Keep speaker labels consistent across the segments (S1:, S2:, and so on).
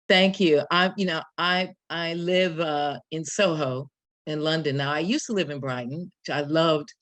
S1: Thank you. I live in Soho in London now. I used to live in Brighton. I loved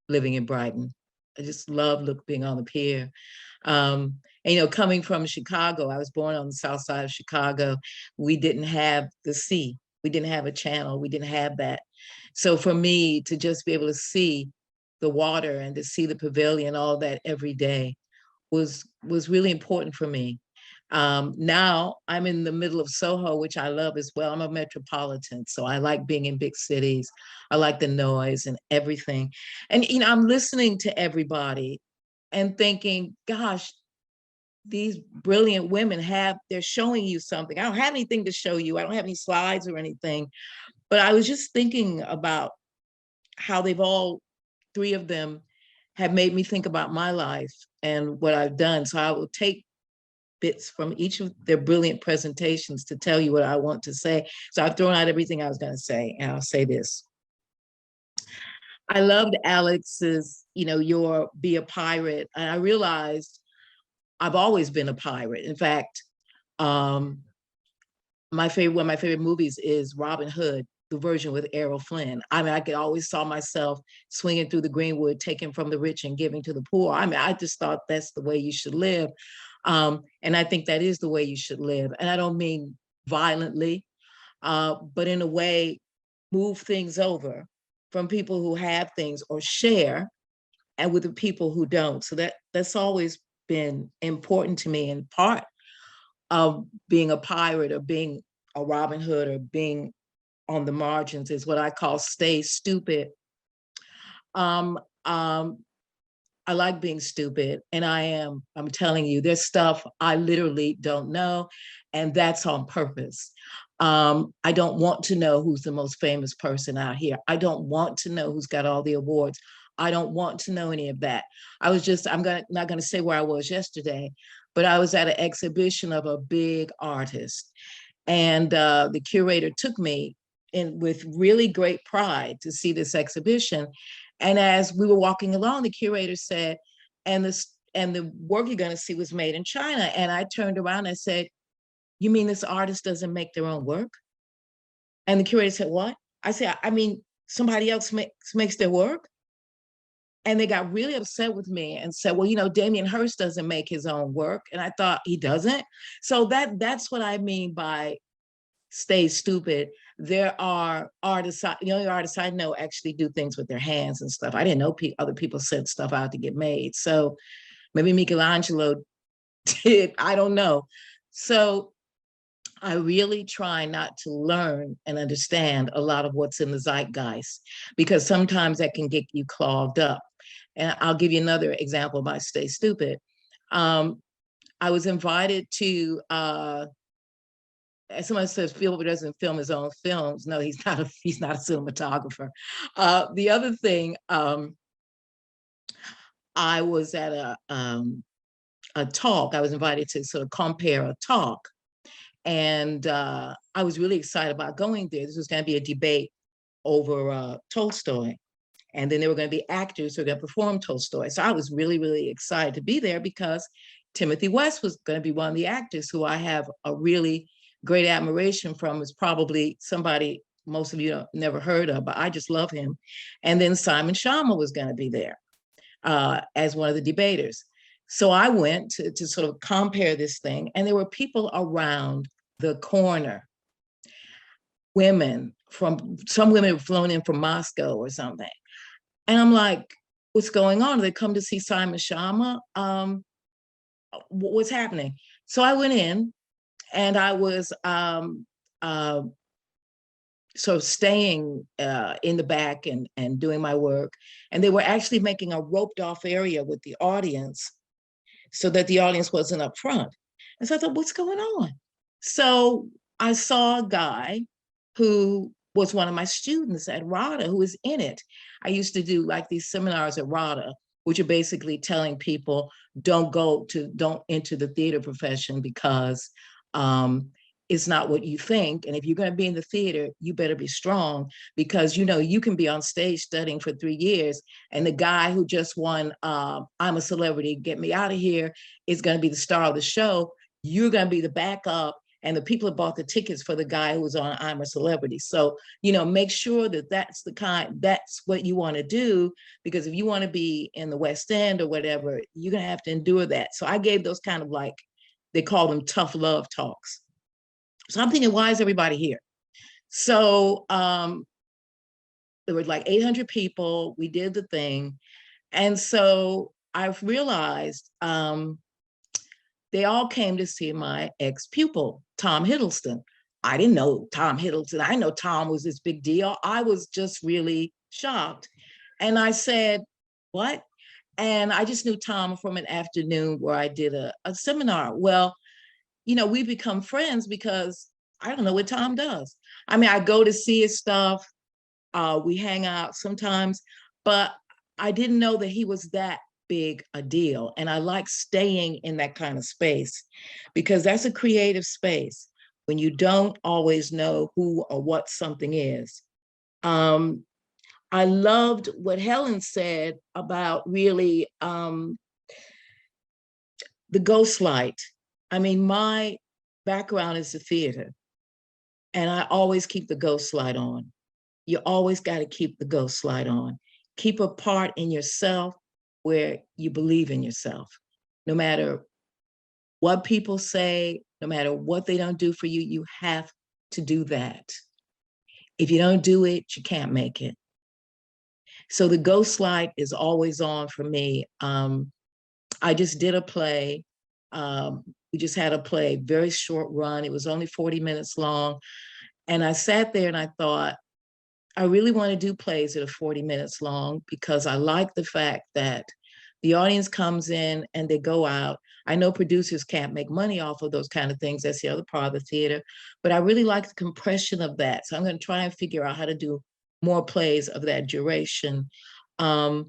S1: living in Brighton. I just love being on the pier. And, coming from Chicago, I was born on the south side of Chicago. We didn't have the sea. We didn't have a channel. We didn't have that. So for me to just be able to see the water and to see the pavilion, all that every day was really important for me. Now I'm in the middle of Soho, which I love as well. I'm a metropolitan, so I like being in big cities. I like the noise and everything. And, I'm listening to everybody and thinking, gosh, these brilliant women they're showing you something. I don't have anything to show you. I don't have any slides or anything, but I was just thinking about how three of them have made me think about my life and what I've done. So I will take bits from each of their brilliant presentations to tell you what I want to say. So I've thrown out everything I was going to say, and I'll say this. I loved Alex's, your Be a Pirate. And I realized I've always been a pirate. In fact, one of my favorite movies is Robin Hood, the version with Errol Flynn. I mean, I could always saw myself swinging through the Greenwood, taking from the rich and giving to the poor. I mean, I just thought that's the way you should live. And I think that is the way you should live. And I don't mean violently, but in a way, move things over from people who have things or share and with the people who don't. So that's always been important to me, and part of being a pirate or being a Robin Hood or being on the margins is what I call stay stupid. I like being stupid, and I'm telling you, there's stuff I literally don't know, and that's on purpose. I don't want to know who's the most famous person out here. I don't want to know who's got all the awards. I don't want to know any of that. I'm not gonna say where I was yesterday, but I was at an exhibition of a big artist, and the curator took me in with really great pride to see this exhibition. And as we were walking along, the curator said, and the work you're going to see was made in China. And I turned around and said, you mean this artist doesn't make their own work? And the curator said, what? I said, I mean, somebody else makes their work. And they got really upset with me and said, well, Damien Hirst doesn't make his own work. And I thought, he doesn't? So that's what I mean by stay stupid. There are artists, the only artists I know actually do things with their hands and stuff. I didn't know other people sent stuff out to get made. So maybe Michelangelo did, I don't know. So I really try not to learn and understand a lot of what's in the zeitgeist, because sometimes that can get you clogged up. And I'll give you another example about stay stupid. I was invited to, someone says Spielberg doesn't film his own films. No, he's not a cinematographer. The other thing, I was at a talk. I was invited to sort of compare a talk, and I was really excited about going there. This was going to be a debate over Tolstoy, and then there were going to be actors who were going to perform Tolstoy. So I was really, really excited to be there because Timothy West was going to be one of the actors who I have a really great admiration from. Is probably somebody most of you have never heard of, but I just love him. And then Simon Schama was going to be there as one of the debaters. So I went to sort of compare this thing, and there were people around the corner, some women were flown in from Moscow or something. And I'm like, what's going on? They come to see Simon Schama? What's happening? So I went in, and I was sort of staying in the back and doing my work. And they were actually making a roped off area with the audience so that the audience wasn't up front. And so I thought, what's going on? So I saw a guy who was one of my students at RADA who was in it. I used to do like these seminars at RADA, which are basically telling people don't enter the theater profession because it's not what you think. And if you're going to be in the theater, you better be strong, because you can be on stage studying for 3 years, and the guy who just won I'm a Celebrity, Get Me Out of Here is going to be the star of the show. You're going to be the backup, and the people that bought the tickets for the guy who was on I'm a Celebrity. So, make sure that that's what you want to do, because if you want to be in the West End or whatever, you're going to have to endure that. So I gave those kind of, like, they call them tough love talks. So I'm thinking, why is everybody here? So there were like 800 people. We did the thing. And so I've realized they all came to see my ex-pupil, Tom Hiddleston. I didn't know Tom Hiddleston. I know Tom was this big deal. I was just really shocked. And I said, what? And I just knew Tom from an afternoon where I did a seminar. Well, we become friends because I don't know what Tom does. I mean, I go to see his stuff. We hang out sometimes, but I didn't know that he was that big a deal. And I like staying in that kind of space because that's a creative space when you don't always know who or what something is. I loved what Helen said about really the ghost light. I mean, my background is the theater, and I always keep the ghost light on. You always got to keep the ghost light on. Keep a part in yourself where you believe in yourself. No matter what people say, no matter what they don't do for you, you have to do that. If you don't do it, you can't make it. So the ghost light is always on for me. I just did a play. We just had a play, very short run. It was only 40 minutes long. And I sat there and I thought, I really want to do plays that are 40 minutes long because I like the fact that the audience comes in and they go out. I know producers can't make money off of those kind of things. That's the other part of the theater. But I really like the compression of that. So I'm going to try and figure out how to do more plays of that duration. But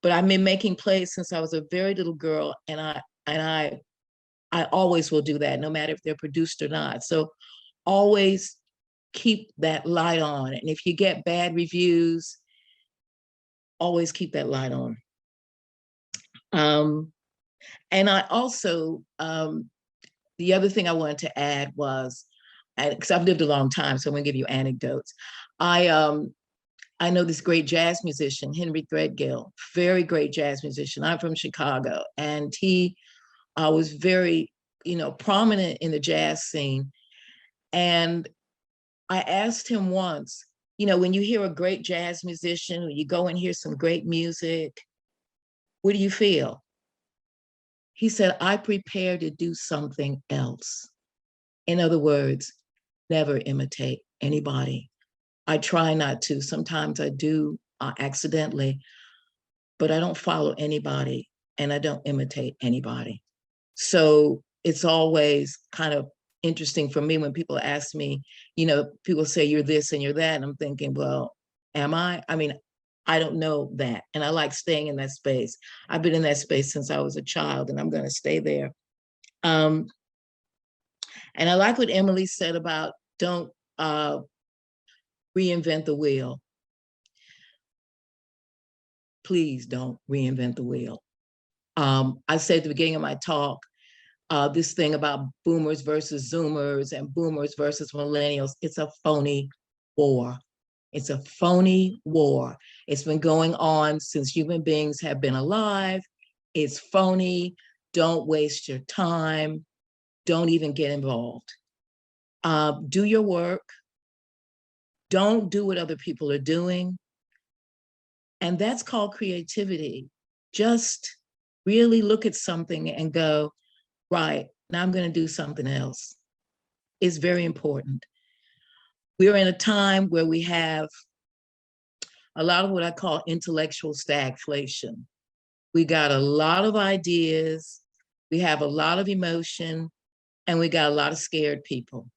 S1: I've been making plays since I was a very little girl, and I always will do that, no matter if they're produced or not. So always keep that light on. And if you get bad reviews, always keep that light on. And I also, the other thing I wanted to add was, because I've lived a long time, so I'm gonna give you anecdotes. I know this great jazz musician, Henry Threadgill, very great jazz musician. I'm from Chicago, and he was very, prominent in the jazz scene. And I asked him once, when you hear a great jazz musician, when you go and hear some great music, what do you feel? He said, I prepare to do something else. In other words, never imitate anybody. I try not to. Sometimes I do accidentally, but I don't follow anybody and I don't imitate anybody. So it's always kind of interesting for me when people ask me, people say you're this and you're that. And I'm thinking, well, am I? I mean, I don't know that. And I like staying in that space. I've been in that space since I was a child, and I'm going to stay there. And I like what Emily said about don't reinvent the wheel. Please don't reinvent the wheel. I said at the beginning of my talk, this thing about boomers versus zoomers and boomers versus millennials, it's a phony war. It's a phony war. It's been going on since human beings have been alive. It's phony. Don't waste your time. Don't even get involved. Do your work. Don't do what other people are doing. And that's called creativity. Just really look at something and go, right, now I'm going to do something else. It's very important. We're in a time where we have a lot of what I call intellectual stagflation. We got a lot of ideas, we have a lot of emotion, and we got a lot of scared people.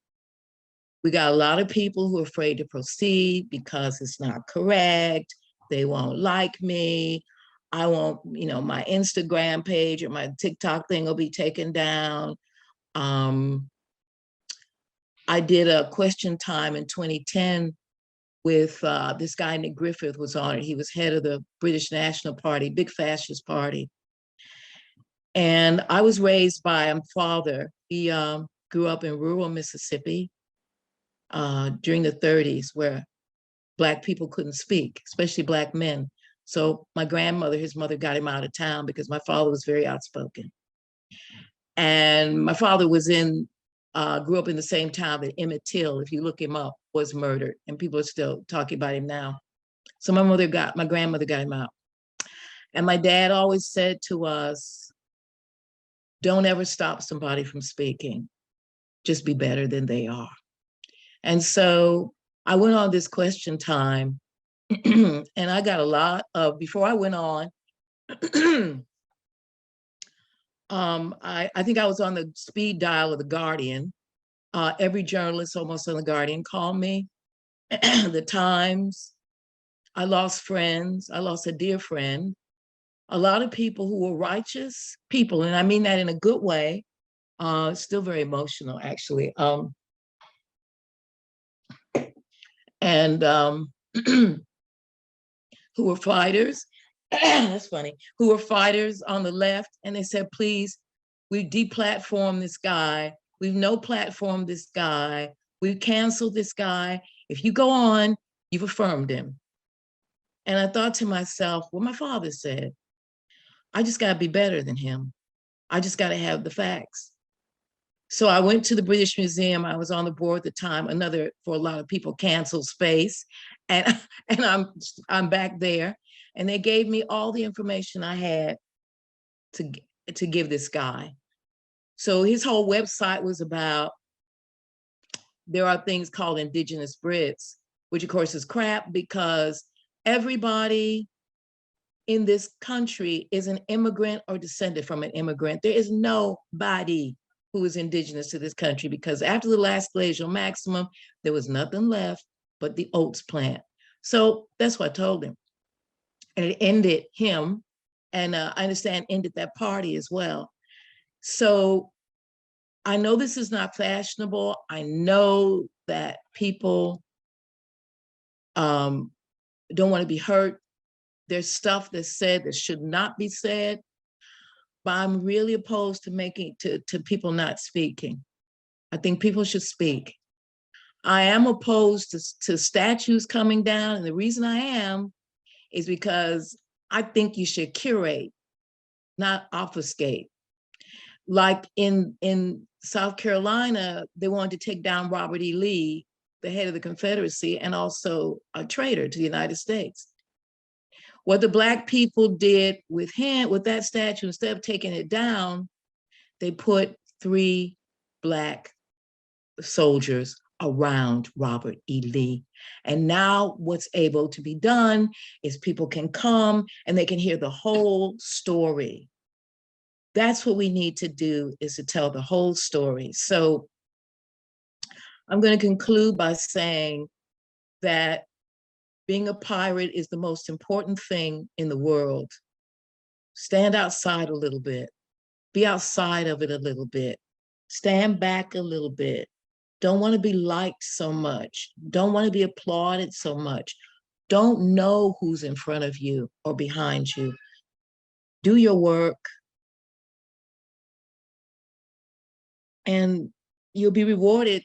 S1: We got a lot of people who are afraid to proceed because it's not correct. They won't like me. I won't, my Instagram page or my TikTok thing will be taken down. I did a question time in 2010 with this guy, Nick Griffith was on it. He was head of the British National Party, big fascist party. And I was raised by a father. He grew up in rural Mississippi during the 30s, where Black people couldn't speak, especially Black men. So my grandmother, his mother, got him out of town because my father was very outspoken. And my father grew up in the same town that Emmett Till, if you look him up, was murdered. And people are still talking about him now. So my grandmother got him out. And my dad always said to us, don't ever stop somebody from speaking. Just be better than they are. And so I went on this question time and I got a lot of, before I went on, I think I was on the speed dial of The Guardian. Every journalist almost on The Guardian called me. The Times. I lost friends. I lost a dear friend. A lot of people who were righteous people, and I mean that in a good way. Still very emotional, actually. And who were fighters. That's funny. Who were fighters on the left, and they said, please, we've deplatformed this guy. We've no platformed this guy. We've canceled this guy. If you go on, you've affirmed him. And I thought to myself, well, my father said, I just got to be better than him. I just got to have the facts. So I went to the British Museum. I was on the board at the time, another, for a lot of people, canceled space. And I'm back there. And they gave me all the information I had to give this guy. So his whole website was about, there are things called indigenous Brits, which of course is crap because everybody in this country is an immigrant or descended from an immigrant. There is nobody who is indigenous to this country because after the last glacial maximum, there was nothing left but the oats plant. So that's what I told him. And it ended him, and I understand ended that party as well. So I know this is not fashionable. I know that people don't want to be hurt. There's stuff that's said that should not be said, but I'm really opposed to people not speaking. I think people should speak. I am opposed to statues coming down, and the reason I am is because I think you should curate, not obfuscate. Like in South Carolina, they wanted to take down Robert E. Lee, the head of the Confederacy, and also a traitor to the United States. What the Black people did with that statue, instead of taking it down, they put 3 Black soldiers around Robert E. Lee. And now what's able to be done is people can come and they can hear the whole story. That's what we need to do, is to tell the whole story. So I'm going to conclude by saying that being a pirate is the most important thing in the world. Stand outside a little bit. Be outside of it a little bit. Stand back a little bit. Don't want to be liked so much. Don't want to be applauded so much. Don't know who's in front of you or behind you. Do your work. And you'll be rewarded,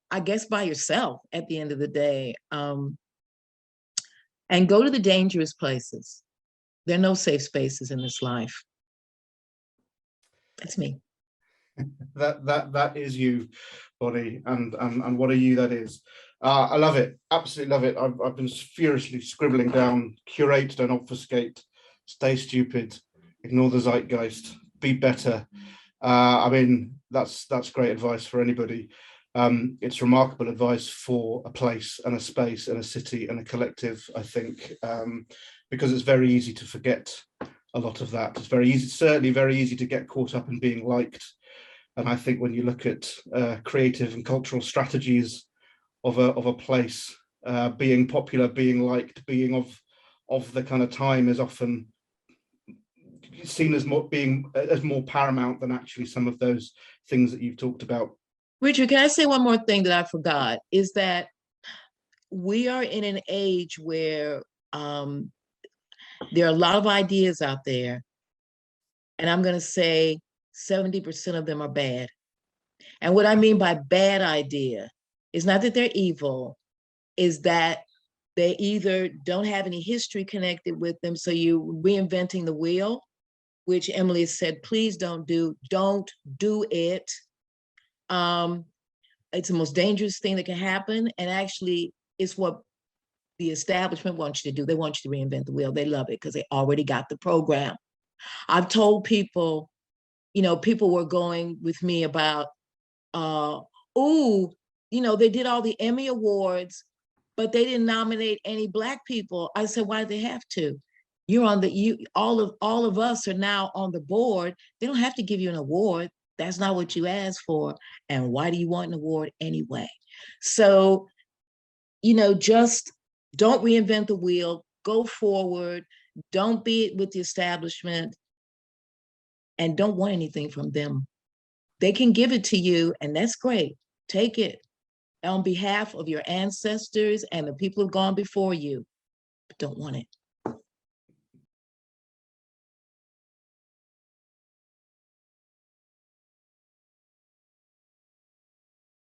S1: I guess, by yourself at the end of the day. And go to the dangerous places. There are no safe spaces in this life. That's me.
S2: That is you, Bonnie, and what a you that is. I love it, absolutely love it. I've been furiously scribbling down: curate, don't obfuscate, stay stupid, ignore the zeitgeist, be better. I mean, that's great advice for anybody. It's remarkable advice for a place and a space and a city and a collective, I think, because it's very easy to forget a lot of that. It's very easy, certainly very easy to get caught up in being liked. And I think when you look at creative and cultural strategies of a place, being popular, being liked, being of the kind of time is often seen as more paramount than actually some of those things that you've talked about.
S1: Richard, can I say one more thing that I forgot? Is that we are in an age where there are a lot of ideas out there, and I'm going to say 70% of them are bad. And what I mean by bad idea is not that they're evil, is that they either don't have any history connected with them, so you're reinventing the wheel, which Emily said, please don't do it. It's the most dangerous thing that can happen. And actually, it's what the establishment wants you to do. They want you to reinvent the wheel. They love it because they already got the program. I've told people, people were going with me about, they did all the Emmy Awards, but they didn't nominate any Black people. I said, why do they have to? All of us are now on the board. They don't have to give you an award. That's not what you asked for. And why do you want an award anyway? So, just don't reinvent the wheel, go forward, don't be with the establishment, and don't want anything from them. They can give it to you, and that's great. Take it on behalf of your ancestors and the people who've gone before you, but don't want it.